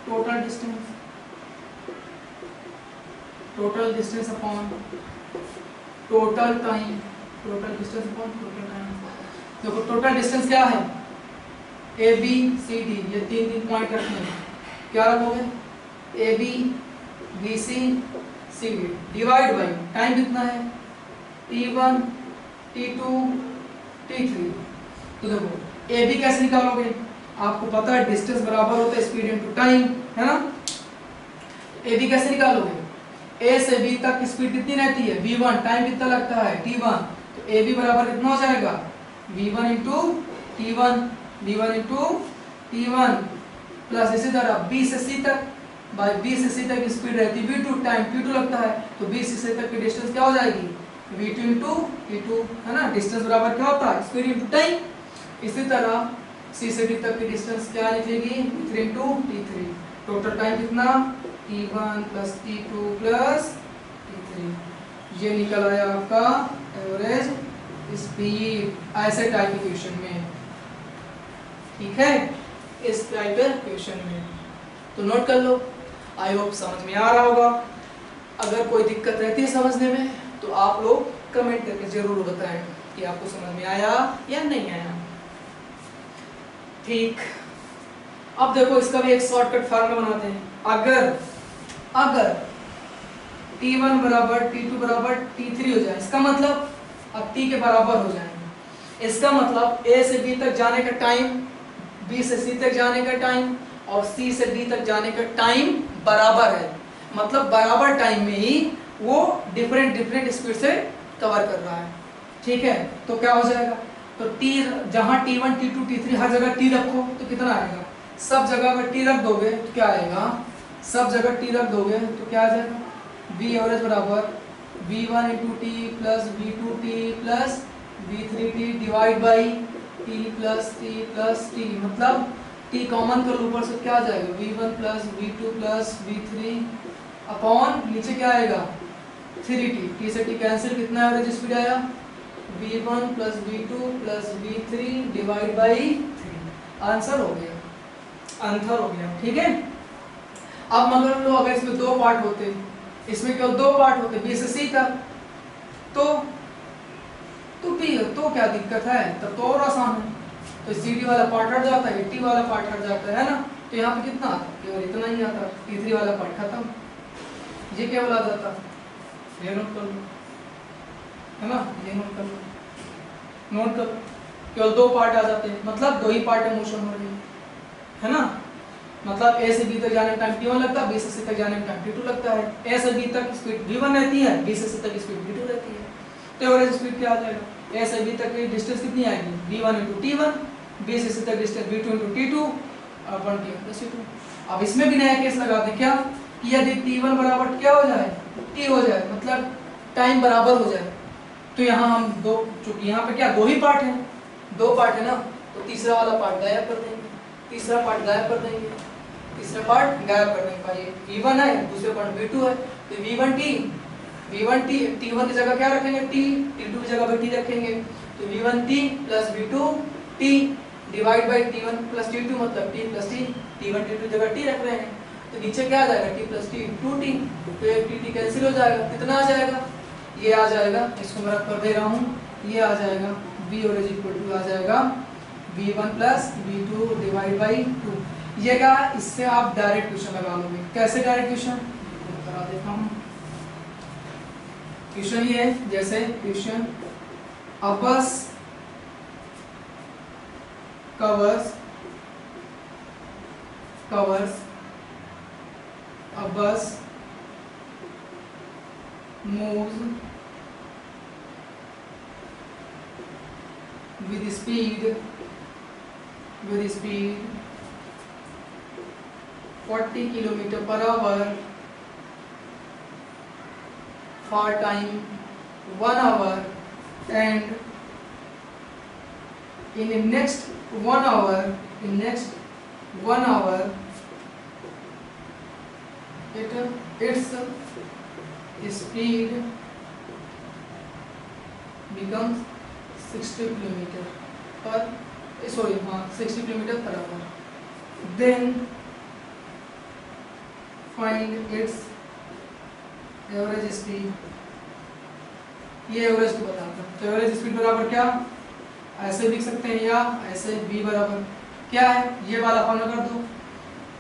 total distance upon total time. देखो टोटल डिस्टेंस क्या है, ए बी सी डी, ये तीन पॉइंट रखने हैं। क्या रखोगे, A B B C C D divide by time कितना है t1 t2 t3। तो देखो ए बी कैसे निकालोगे, आपको पता है डिस्टेंस बराबर होता है स्पीड इनटू टाइम, है ना। ए बी कैसे निकालोगे, ए से बी तक स्पीड कितनी रहती है v1, टाइम कितना लगता है t1। तो ए बी बराबर कितना हो जाएगा v1 इंटू t1 प्लस इसी तरह बी से सी तक, बाय बी से सी तक स्पीड रहती है v2, टाइम t2 लगता है। तो बी से सी तक की डिस्टेंस क्या हो जाएगी v2 इंटू t2, है ना। डिस्टेंस बराबर क्या होता है स्पीड इंटू टाइम। इसी तरह सी से डी तक की डिस्टेंस क्या निकलेगी 3 इंटू t3। टोटल टाइम कितना t1 plus t2 plus t3, ये निकल आया आपका एवरेज स्पीड। ऐसे टाइप के क्वेश्चन में, ठीक है, इस टाइप के क्वेश्चन में तो नोट कर लो। आई होप समझ में आ रहा होगा। अगर कोई दिक्कत रहती है समझने में तो आप लोग कमेंट करके जरूर बताएं कि आपको समझ में आया या नहीं आया। ठीक, अब देखो इसका भी एक शॉर्टकट फार्मूला बनाते हैं। अगर t1 बराबर t2 बराबर t3 हो जाए, इसका मतलब अब t के बराबर हो जाएंगे, इसका मतलब a से b तक जाने का टाइम, b से c तक जाने का टाइम और c से d तक जाने का टाइम बराबर है। मतलब बराबर टाइम में ही वो डिफरेंट स्पीड से कवर कर रहा है, ठीक है। तो क्या हो जाएगा, तो t जहां t1 t2 t3 हर जगह t रखो तो कितना आएगा, सब जगह अगर t रख दोगे तो क्या आएगा, सब जगह t रख दोगे तो क्या आ जाएगा v एवरेज बराबर v1 into T plus v2 T plus v3 T divide by t plus T. मतलब t कॉमन कर ऊपर से क्या आ जाएगा v1 plus v2 plus v3 upon नीचे क्या आएगा 3t। t से t कैंसिल, कितना एवरेज स्पीड आया v1 plus v2 plus v3 divide by 3। Answer हो गया, ठीक है। अब मगर लो अगर इसमें दो पार्ट होते, इसमें केवल दो पार्ट होते बी से सी तक, तो क्या दिक्कत है, तब तो और आसान है। तो सी डी वाला पार्ट हट जाता है, टी वाला पार्ट हट जाता है ना। तो यहाँ पे कितना आता, केवल इतना ही आता, t3 वाला पार्ट खत्म। ये केवल आ जाता, ये नोट कर लो, है ना, ये नोट कर लो, केवल दो पार्ट आ जाते हैं, मतलब दो ही पार्ट में मोशन हो रही है ना। मतलब ए से बी तक जाने में टाइम t1 लगता है, बी से सी तक जाने में टाइम t2 लगता है। ए से बी तक स्पीड v1 रहती है, बी से सी तक स्पीड v2 रहती है। तो एवरेज स्पीड क्या आ जाएगा, ए से बी तक की डिस्टेंस कितनी आएगी v1 इंटू t1 B से C तक distance V2 into T2 upon T1 plus T2। अब इसमें भी नया केस लगाते हैं क्या कि यदि T1 बराबर क्या हो जाए T हो जाए, मतलब टाइम बराबर हो जाए, तो यहाँ हम दो, चूंकि यहाँ पे क्या दो ही पार्ट है, दो पार्ट है ना, तो तीसरा वाला पार्ट गायब कर देंगे, तीसरा पार्ट गायब कर देंगे, तीसरा पार्ट गायब कर देंगे। भाई V1 है, दूसरे पार्ट V2 है, तो V1T T1 की जगह क्या रखेंगे T, T2 की जगह T रखेंगे, तो V1T plus V2T divide by T1 plus T2 मतलब T plus T, T1 T2 जगह T रख रहे हैं, तो नीचे क्या आ जाएगा T प्लस T 2T, तो एक T कैंसिल हो जाएगा, कितना आ जाएगा, ये आ जाएगा, इसको मैं रख कर दे रहा हूँ, ये आ जाएगा V और इक्वल टू आ जाएगा V1 plus V2 divide by 2। ये क्या, इससे आप डायरेक्ट क्वेश्चन लगा लोगे। कैसे डायरेक्ट क्वेश्चन करा देता हूँ। क्वेश्चन ये है, जैसे question a bus covers a bus moves with speed 40 km per hour for time 1 hour, and in the next 1 hour its speed becomes 60 km per hour. Then find its average speed. ये एवरेज को बताता है, तो एवरेज स्पीड बराबर क्या, ऐसे लिख सकते हैं या ऐसे, v बराबर क्या है, ये वाला फॉर्मूला कर दो।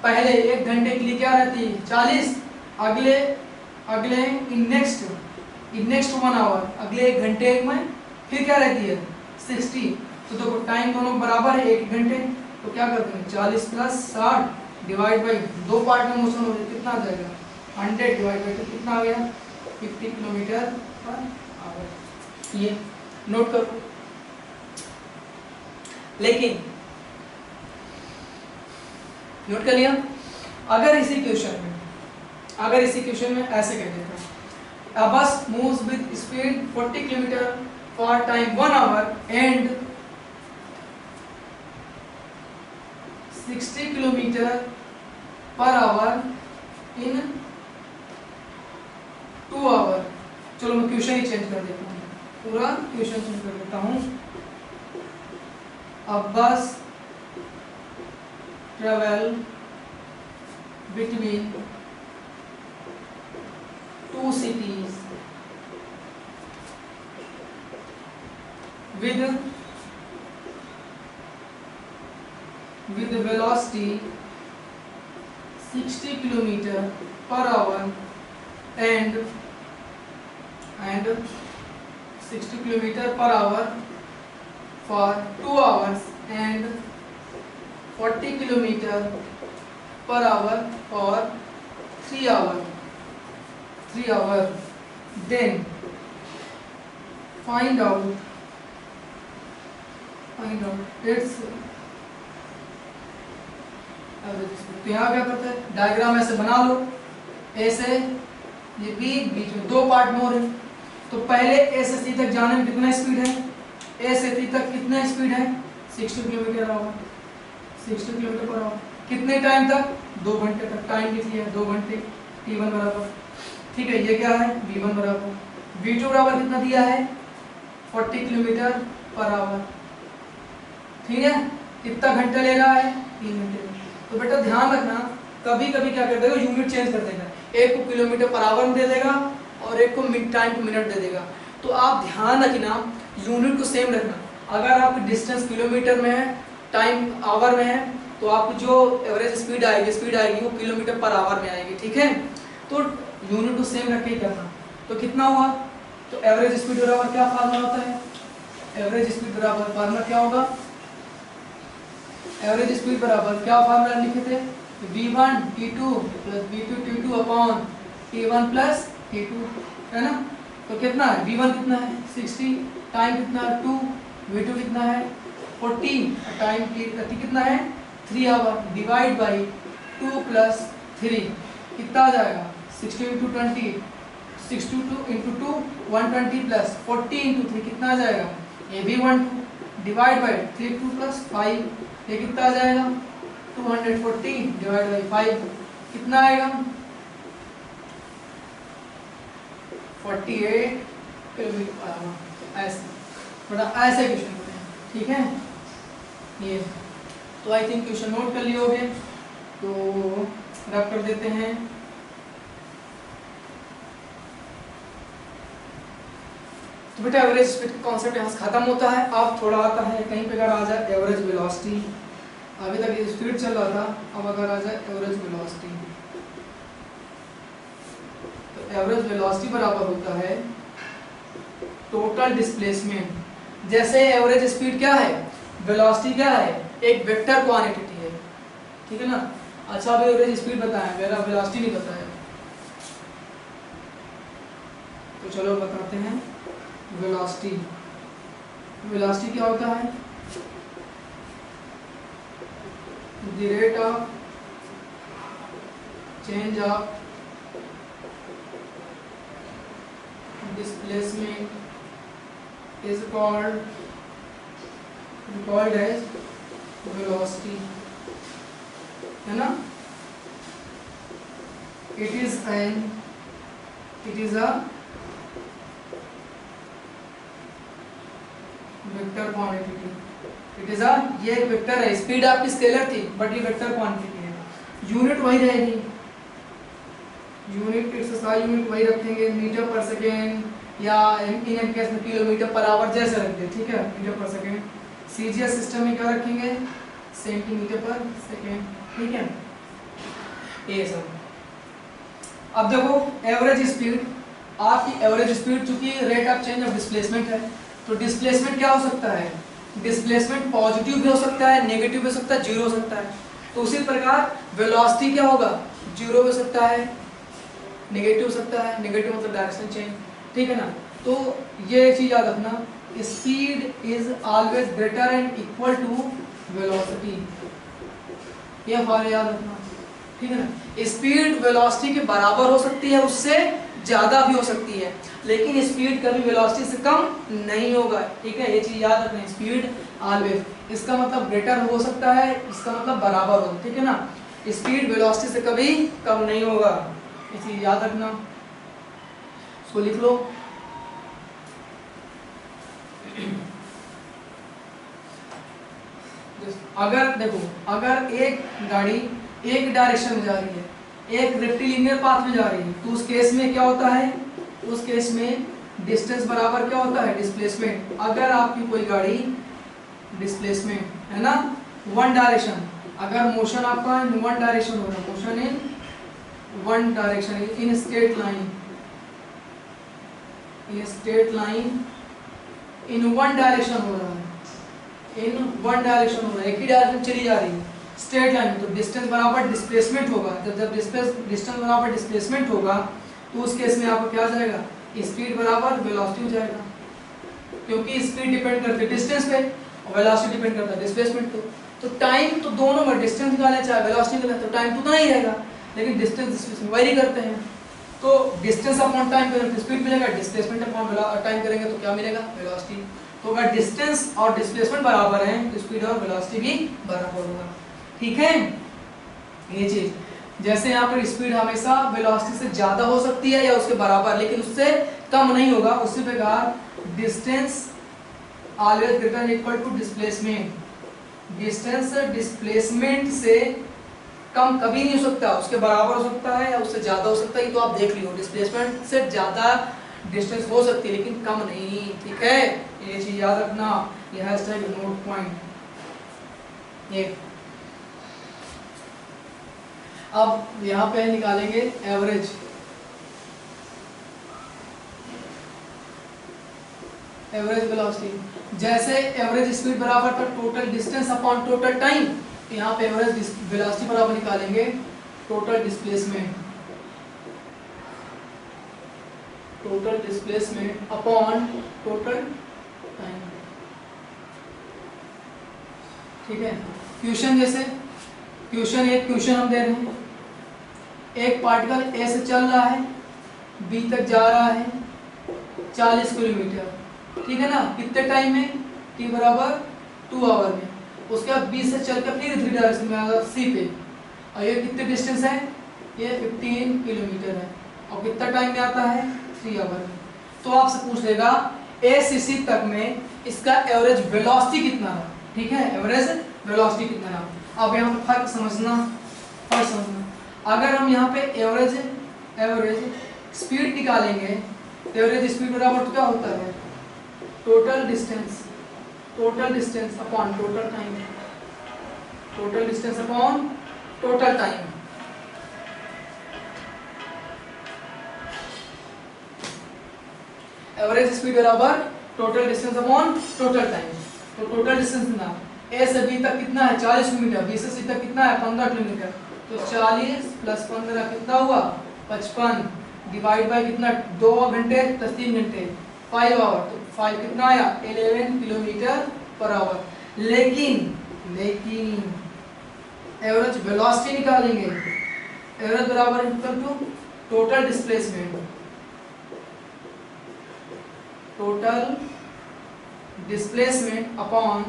पहले 1 घंटे के लिए क्या रहती है 40, अगले इन नेक्स्ट 1 आवर, अगले 1 घंटे में फिर क्या रहती है 60। तो देखो टाइम दोनों बराबर है 1 घंटे, तो क्या करते हैं 40 प्लस 60 डिवाइड बाई, दो पार्ट में मोशन हो जाए, कितना आ जाएगा 100 डिवाइड बाई 2, कितना आ गया 50 किलोमीटर पर आवर। ये नोट करो। लेकिन नोट कर लिया। अगर इसी क्वेश्चन में ऐसे कह देता, a bus moves with speed 40 kilometre for time 1 hour and 60 kilometre per hour in 2 hour. चलो मैं क्वेश्चन ही चेंज कर देता हूँ, पूरा क्वेश्चन चेंज कर देता हूँ। A bus travel between 2 cities with velocity 60 kilometer per hour and 60 kilometer per hour for 2 hours and 40 kilometer per hour for 3 hours. Then find out its average. तो यहाँ क्या करते हैं, डायग्राम ऐसे बना लो, ए से ये बीच में 2 पार्ट में हो रहे हैं। तो पहले ए से सी तक जाने में कितना स्पीड है, ए से सी तक कितना स्पीड है 60 kilometre our, 60 kilometre per our. कितने टाइम तक 2 घंटे तक, टाइम लिख लिया 2 घंटे, T1 बराबर, ठीक है। ये क्या है V1 बराबर, V2 बराबर कितना दिया है 40 किलोमीटर पर आवर, ठीक है। कितना घंटा ले रहा है 3 घंटे। तो बेटा ध्यान रखना, कभी कभी क्या कर देगा यूनिट चेंज कर देगा, एक को किलोमीटर पर आवर में दे देगा और एक को टाइम टू मिनट दे देगा। तो आप ध्यान रखना यूनिट को सेम रखना। अगर आपकी डिस्टेंस किलोमीटर में है, टाइम आवर में है, तो आपको जो एवरेज स्पीड आएगी वो किलोमीटर पर आवर में आएगी, ठीक है। तो यूनिट को सेम रख के करना। तो कितना हुआ, तो एवरेज स्पीड बराबर क्या फार्मूला होता है, एवरेज स्पीड बराबर फार्मूला क्या होगा, एवरेज स्पीड बराबर क्या फार्मूला लिखे थे V1 T2 plus V2 T2 upon T1 plus T2, है ना। तो कितना है V1 कितना है 60, टाइम कितना है 2, V2 कितना है 14, टाइम पीरियड कितना है 3 आवर, डिवाइड बाई 2 प्लस 3 कितना आ जाएगा 60 इंटू 20, 62 इंटू 2 120 प्लस 40 इंटू 3 कितना आ जाएगा, ये भी 12 डिवाइड बाई 3 2 प्लस 5 ये कितना आ जाएगा 240 डिवाइड बाई 5 कितना आएगा 48 किलोमीटर। ऐसे बड़ा ऐसे क्वेश्चन होते हैं, ठीक है। ये तो आई थिंक क्वेश्चन नोट कर लिए होगे, तो रब कर देते हैं। तो बेटा एवरेज स्पीड का कॉन्सेप्ट यहाँ से खत्म होता है। अब थोड़ा आता है कहीं पे अगर आ जाए एवरेज वेलोसिटी, अभी तक ये स्पीड चल रहा था, अब अगर आ जाए एवरेज वेलोसिटी, तो एवरेज वेलोसिटी बराबर होता है टोटल डिस्प्लेसमेंट। जैसे एवरेज स्पीड क्या है, वेलोसिटी क्या है, एक वेक्टर क्वांटिटी है, ठीक है ना। अच्छा अभी एवरेज स्पीड बताएं, मेरा वेलोसिटी नहीं पता है, तो चलो बताते हैं। वेलोसिटी, वेलोसिटी क्या होता है, the rate of change of displacement is called as velocity, है ना। it is a vector quantity, ये एक वेक्टर है, स्पीड आपकी स्केलर थी बट ये वेक्टर क्वांटिटी है, यूनिट वही रहेगी, यूनिट एक्सरसाइज यूनिट वही रखेंगे, मीटर पर सेकेंड या इन केस में किलोमीटर पर आवर जैसे रखते, ठीक है, metre per second. CGS system में क्या रखेंगे, सेंटीमीटर पर सेकेंड, ठीक है, ये सब। अब देखो एवरेज स्पीड, आपकी एवरेज स्पीड चूंकि rate of change of displacement है, तो डिस्प्लेसमेंट क्या हो सकता है, डिस्प्लेसमेंट पॉजिटिव भी हो सकता है, नेगेटिव भी हो सकता है, जीरो हो सकता है। तो उसी प्रकार वेलोसिटी क्या होगा, जीरो हो सकता है, नेगेटिव हो सकता है, नेगेटिव मतलब डायरेक्शन चेंज, ठीक है ना। तो ये चीज याद रखना, speed is always greater and equal to velocity, ये हमारे याद रखना, ठीक है ना। स्पीड वेलोसिटी के बराबर हो सकती है, उससे ज्यादा भी हो सकती है, लेकिन स्पीड कभी वेलोसिटी से कम नहीं होगा, ठीक है, ये चीज याद रखना, स्पीड ऑलवेज, इसका मतलब ग्रेटर हो सकता है, इसका मतलब बराबर हो, ठीक है ना। स्पीड वेलोसिटी से कभी कम नहीं होगा, ये चीज याद रखना, इसको लिख लो। अगर देखो, अगर एक गाड़ी एक डायरेक्शन में जा रही है, एक रेक्टिलिनियर पाथ में जा रही है, तो उस केस में क्या होता है, उस केस में डिस्टेंस बराबर क्या होता है, डिस्प्लेसमेंट। अगर आपकी कोई गाड़ी डिस्प्लेसमेंट है ना, वन डायरेक्शन, अगर मोशन आपका इन वन डायरेक्शन हो रहा है, motion in one direction in straight line, in straight line in one direction हो रहा है, इन वन डायरेक्शन हो रहा है, एक ही डायरेक्शन चली जा रही है स्ट्रेट लाइन में, तो डिस्टेंस बराबर डिस्प्लेसमेंट होगा। जब डिस्टेंस बराबर डिस्प्लेसमेंट होगा, तो उस केस में आपको क्या आ जाएगा, स्पीड बराबर वेलोसिटी हो जाएगा, क्योंकि स्पीड डिपेंड करती है डिस्टेंस पे और वेलोसिटी डिपेंड करता है डिस्प्लेसमेंट पे। तो टाइम तो दोनों में, डिस्टेंस निकालें चाहे वेलोसिटी निकालें, तो टाइम तो उतना ही रहेगा, लेकिन डिस्टेंस डिस्प्लेसमेंट वेरी करते हैं। तो डिस्टेंस अपॉन टाइम करेंगे तो स्पीड मिलेगा, डिस्प्लेसमेंट अपॉन टाइम करेंगे तो क्या मिलेगा, वेलोसिटी। तो अगर डिस्टेंस और डिस्प्लेसमेंट बराबर हैं, तो स्पीड और वेलोसिटी भी बराबर होगा, ठीक है, ये चीज। जैसे यहाँ पर स्पीड हमेशा वेलोसिटी से ज्यादा हो सकती है या उसके बराबर, लेकिन उससे कम नहीं होगा। उसी प्रकार distance always greater equal to displacement, distance displacement से कम कभी नहीं हो सकता, उसके बराबर हो सकता है या उससे ज्यादा हो सकता है, तो आप देख लियो, डिस्प्लेसमेंट से ज्यादा डिस्टेंस हो सकती है लेकिन कम नहीं, ठीक है, ये चीज याद रखना, ये हैशटैग नोट पॉइंट। ये अब यहाँ पे निकालेंगे एवरेज, एवरेज वेलोसिटी। जैसे एवरेज स्पीड बराबर था total distance upon total time, तो यहाँ पे एवरेज वेलोसिटी बराबर निकालेंगे total displacement, total displacement upon total time. ठीक है। क्वेश्चन जैसे क्वेश्चन हम दे रहे हैं, एक पार्टिकल ए से चल रहा है, बी तक जा रहा है 40 किलोमीटर, ठीक है ना, कितने टाइम में, टी बराबर 2 आवर में। उसके बाद बी से चलकर फिर इधर डायरेक्शन में आएगा सी पे, और ये कितने डिस्टेंस है, ये 15 किलोमीटर है, और कितना टाइम में आता है, 3 आवर में। तो आपसे पूछ लेगा ए से सी तक में इसका एवरेज वेलोसिटी कितना है, ठीक है, एवरेज वेलोसिटी कितना है। अब यहाँ पे फर्क समझना। अगर हम यहाँ पे एवरेज स्पीड निकालेंगे, एवरेज स्पीड बराबर तो क्या होता है, total distance upon total time, total distance upon total time. Average speed बराबर total distance upon total time. तो टोटल डिस्टेंस ना ए से बी तक कितना है, 40 किलोमीटर, बी से सी तक कितना है, 15 किलोमीटर। तो 40 + 15 कितना हुआ, 55, डिवाइड बाय कितना, 2 घंटे + 3 घंटे, 5 आवर। तो 5 कितना आया, 11 किलोमीटर पर आवर। लेकिन एवरेज वेलोसिटी निकालेंगे, एवरेज बराबर equal to total displacement upon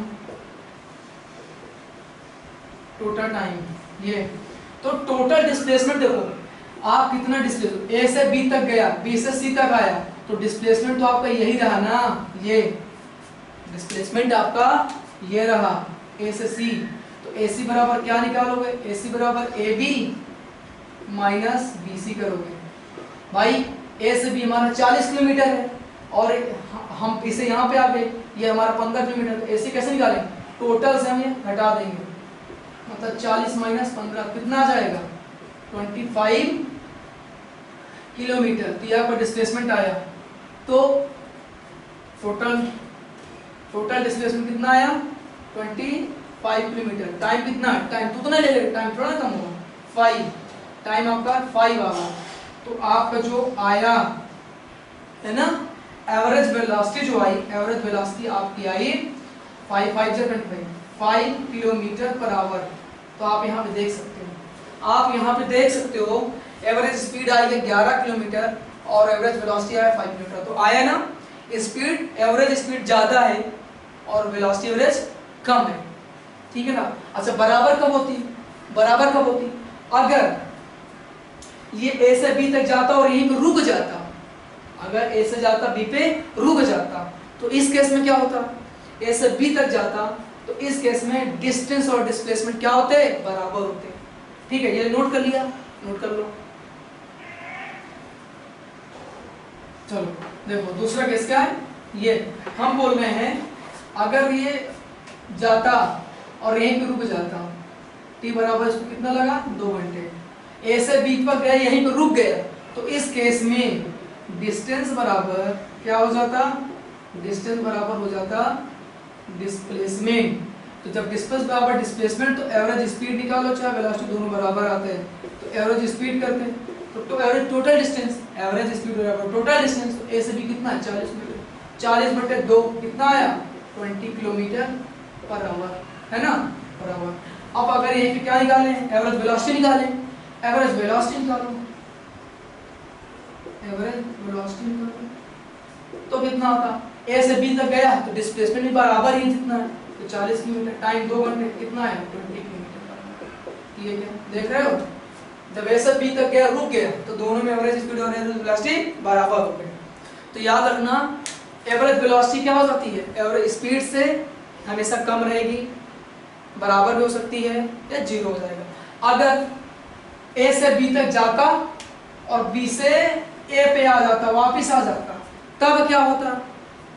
total time. ये तो टोटल डिस्प्लेसमेंट देखो आप कितना डिस्प्लेस, ए से बी तक गया, बी से सी तक आया, तो डिस्प्लेसमेंट तो आपका यही रहा ना, ये डिस्प्लेसमेंट आपका ये रहा ए से सी। तो ए सी बराबर क्या निकालोगे, ए सी बराबर A B minus B C करोगे। भाई ए से बी हमारा 40 किलोमीटर है, और हम इसे यहाँ पे आ गए, ये हमारा 15 किलोमीटर। तो ए सी कैसे निकालेंगे, टोटल से हम ये घटा देंगे, मतलब 40 - 15 कितना आ जाएगा, 25 किलोमीटर। तो यहाँ पर डिस्प्लेसमेंट आया, तो टोटल डिस्प्लेसमेंट कितना आया, 25 किलोमीटर। टाइम कितना, टाइम तो उतना ले लेगा, टाइम थोड़ा कम होगा, 5 टाइम आपका 5 आवर। तो आपका जो आया है ना एवरेज वेलोसिटी, जो आई एवरेज वेलोसिटी आपकी आई 5 किलोमीटर पर आवर। तो आप यहाँ पे देख सकते हो, एवरेज स्पीड आई है 11 किलोमीटर और एवरेज वेलोसिटी आया 5 किलोमीटर। तो आया ना, स्पीड एवरेज स्पीड ज्यादा है और वेलोसिटी एवरेज कम है, ठीक है ना। अच्छा बराबर कब होती, अगर ये ए से बी तक जाता और यहीं पे रुक जाता, अगर ए से जाता बी पे रुक जाता, तो इस केस में क्या होता, ए से बी तक जाता, तो इस केस में डिस्टेंस और डिस्प्लेसमेंट क्या होते, बराबर होते। ठीक है, ये नोट कर लिया, नोट कर लो। चलो देखो दूसरा केस क्या है, ये हम बोल रहे हैं अगर ये जाता और यहीं पे रुक जाता, टी बराबर इसको कितना लगा, 2 घंटे, ए से बी पर गया यहीं पे रुक गया, तो इस केस में डिस्टेंस बराबर क्या हो जाता, डिस्टेंस बराबर हो जाता डिस्प्लेसमेंट। तो जब डिस्टेंस बराबर डिस्प्लेसमेंट, तो एवरेज स्पीड निकालो चाहे वेलोसिटी, दोनों बराबर आते हैं, तो एवरेज स्पीड करते हैं, तो average total distance, average speed बराबर टोटल डिस्टेंस। तो ए से बी कितना है, 40 मीटर, 40/2 कितना आया, 20 किलोमीटर पर आवर, है ना, पर आवर। अब अगर यहीं पे क्या निकालें, एवरेज वेलोसिटी निकालें, एवरेज वेलोसिटी निकालो, एवरेज वेलोसिटी निकालो, तो कितना होता, ए से बी तक गया तो डिस्प्लेसमेंट भी बराबर ही जितना है, तो 40 किलोमीटर, टाइम 2 घंटे, कितना है, 20 किलोमीटर। ये क्या देख रहे हो, जब ए से बी तक गया रुक गया, तो दोनों में एवरेज स्पीड और एवरेज वेलोसिटी बराबर हो गए। तो याद रखना एवरेज वेलोसिटी क्या हो जाती है, एवरेज स्पीड से हमेशा कम रहेगी, बराबर भी हो सकती है या 0 हो जाएगा। अगर ए से बी तक जाता और बी से ए पे आ जाता, वापिस आ जाता, तब क्या होता,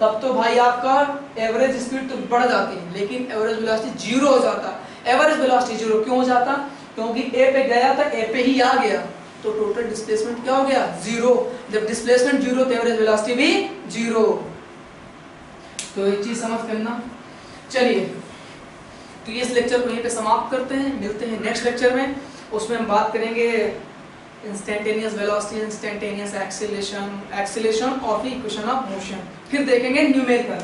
तब तो भाई आपका एवरेज स्पीड तो बढ़ जाती है, लेकिन एवरेज वेलोसिटी 0 हो जाता। एवरेज वेलोसिटी 0 क्यों हो जाता, क्योंकि ए पे गया था, ए पे ही आ गया, तो टोटल डिस्प्लेसमेंट क्या हो गया, 0। जब डिस्प्लेसमेंट 0 तो एवरेज वेलोसिटी भी 0। तो ये चीज समझ करना। चलिए तो इस लेक्चर को यहीं पे समाप्त करते हैं, मिलते हैं नेक्स्ट लेक्चर में, उसमें हम बात करेंगे instantaneous velocity, instantaneous acceleration of the equation of motion, फिर देखेंगे न्यूमेरिकल।